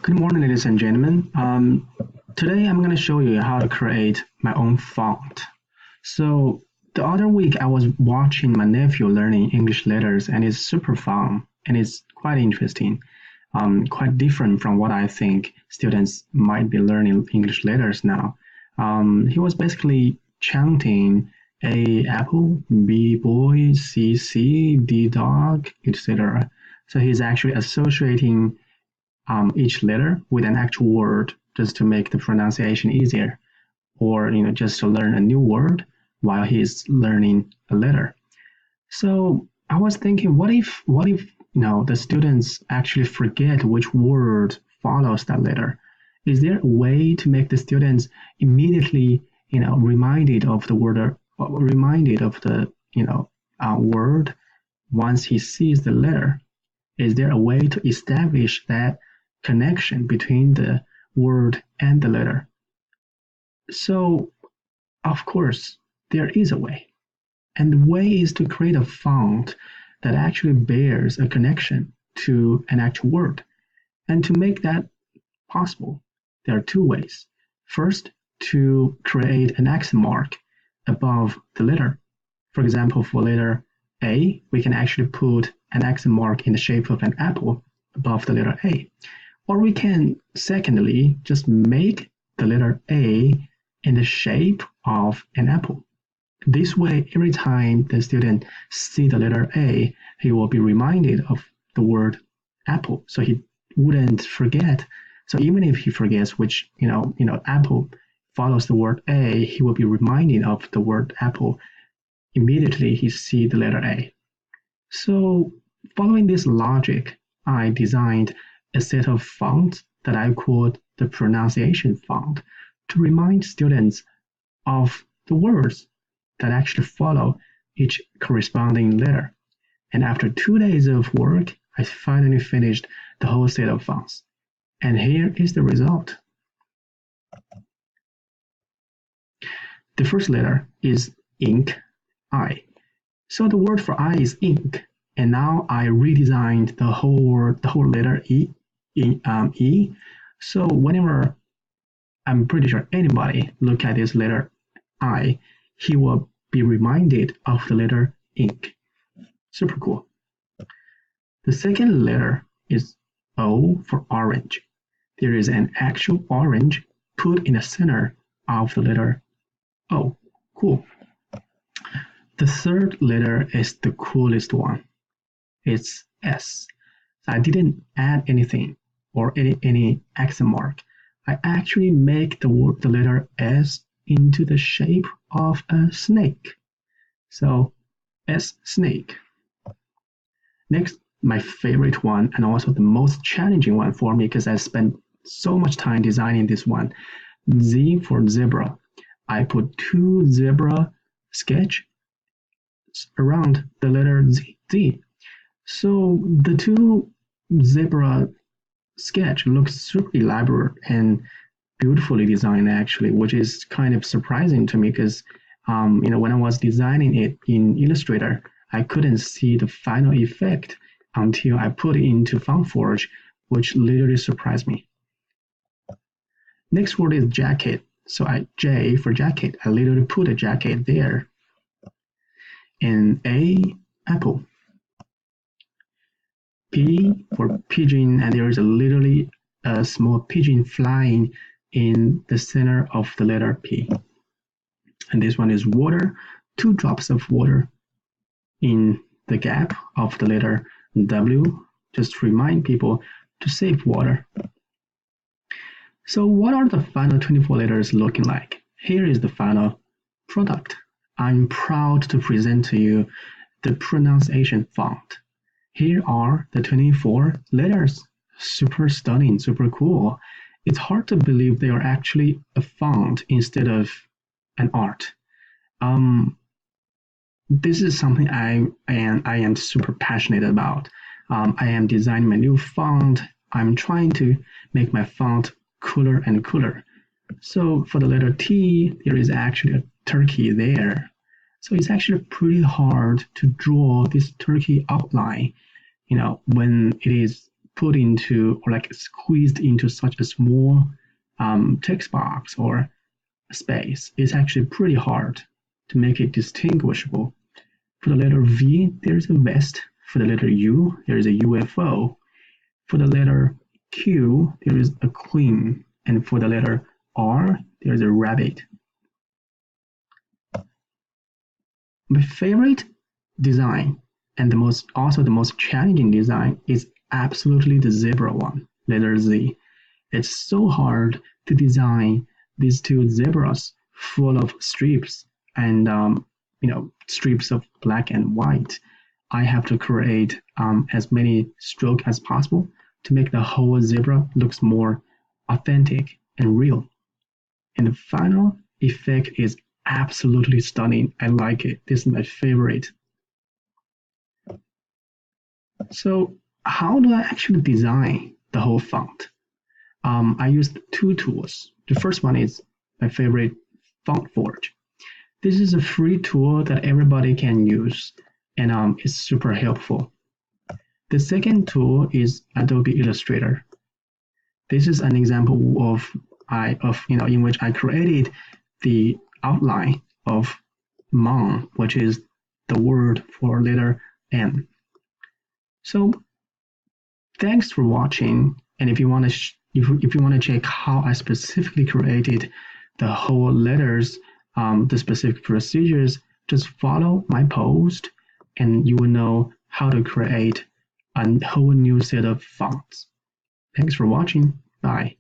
Good morning, ladies and gentlemen. Today I'm going to show you how to create my own font. So the other week I was watching my nephew learning English letters, and it's super fun and it's quite interesting, quite different from what I think students might be learning English letters now. He was basically chanting A apple, B boy, C, D dog, etc. So he's actually associating each letter with an actual word just to make the pronunciation easier, or just to learn a new word while he's learning a letter. So I was thinking, what if the students actually forget which word follows that letter? Is there a way to make the students immediately reminded of the word, or reminded of the word once he sees the letter? Is there a way to establish that connection between the word and the letter? So, of course, there is a way. And the way is to create a font that actually bears a connection to an actual word. And to make that possible, there are two ways. First, to create an accent mark above the letter. For example, for letter A, we can actually put an accent mark in the shape of an apple above the letter A. Or we can, secondly, just make the letter A in the shape of an apple. This way, every time the student sees the letter A, he will be reminded of the word apple, so he wouldn't forget. So even if he forgets which, apple follows the word A, he will be reminded of the word apple immediately he sees the letter A. So following this logic, I designed a set of fonts that I called the pronunciation font to remind students of the words that actually follow each corresponding letter. And after 2 days of work, I finally finished the whole set of fonts. And here is the result. The first letter is ink, I. So the word for I is ink. And now I redesigned the whole word, the whole letter E. So whenever I'm pretty sure anybody look at this letter I, he will be reminded of the letter ink. Super cool. The second letter is O for orange. There is an actual orange put in the center of the letter O. Cool. The third letter is the coolest one. It's S. I didn't add anything or any accent mark. I actually make the letter S into the shape of a snake. So S, snake. Next, my favorite one, and also the most challenging one for me, because I spent so much time designing this one, Z for zebra. I put 2 zebra sketch around the letter Z. So the 2 zebra sketch looks super elaborate and beautifully designed, actually, which is kind of surprising to me because when I was designing it in Illustrator, I couldn't see the final effect until I put it into FontForge, which literally surprised me. Next word is jacket. So J for jacket, I literally put a jacket there. And A, apple. P for pigeon, and there is literally a small pigeon flying in the center of the letter P. And this one is water, 2 drops of water in the gap of the letter W, just to remind people to save water. So what are the final 24 letters looking like? Here is the final product. I'm proud to present to you the pronunciation font. Here are the 24 letters. Super stunning, super cool. It's hard to believe they are actually a font instead of an art. This is something I am super passionate about. I am designing my new font. I'm trying to make my font cooler and cooler. So for the letter T, there is actually a turkey there. So it's actually pretty hard to draw this turkey outline when it is put into or like squeezed into such a small text box or space, it's actually pretty hard to make it distinguishable. For the letter V, there's a vest. For the letter U, there is a UFO. For the letter Q, there is a queen. And for the letter R, there is a rabbit. My favorite design and also the most challenging design is absolutely the zebra one, letter Z. It's so hard to design these two zebras full of strips and strips of black and white. I have to create as many strokes as possible to make the whole zebra looks more authentic and real. And the final effect is absolutely stunning. I like it. This is my favorite. So how do I actually design the whole font? I used two tools. The first one is my favorite, Font Forge. This is a free tool that everybody can use, and it's super helpful. The second tool is Adobe Illustrator. This is an example in which I created the outline of mom, which is the word for letter M. So thanks for watching, and if you want to check how I specifically created the whole letters, the specific procedures, just follow my post and you will know how to create a whole new set of fonts. Thanks for watching. Bye.